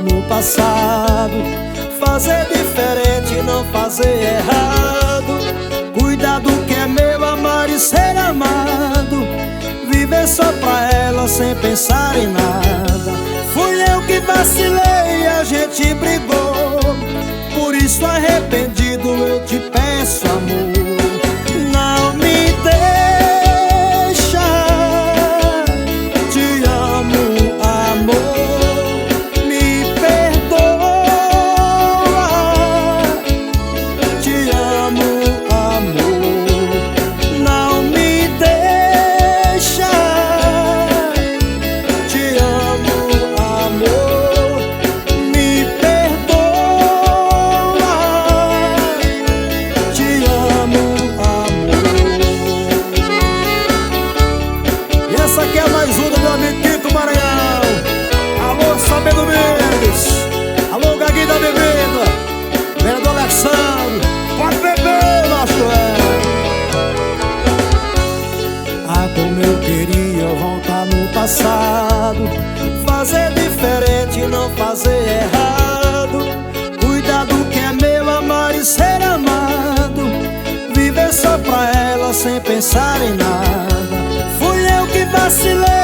no passado. Fazer diferente, não fazer errado. Cuidar do que é meu, amar e ser amado. Viver só pra ela sem pensar em nada. Fui eu que vacilei e a gente brigou. Por isso arrependido eu te peço, amor, não me deixa. Te amo, amor, me perdoa. Te amo, amor, não me deixa. Te amo, amor, me perdoa. Te amo, amor. E essa aqui é mais uma do meu amigo Quinto Maranhão. Alô, Sabendo Mendes. Alô, Gaguinho da Bebida. Vereador Alexandre. Pode beber, macho Ah, como eu queria voltar no passado. Fazer diferente, não fazer errado. Cuidar do que é meu, amar e ser amado. Viver só pra ela sem pensar em nada. Fui eu que vacilei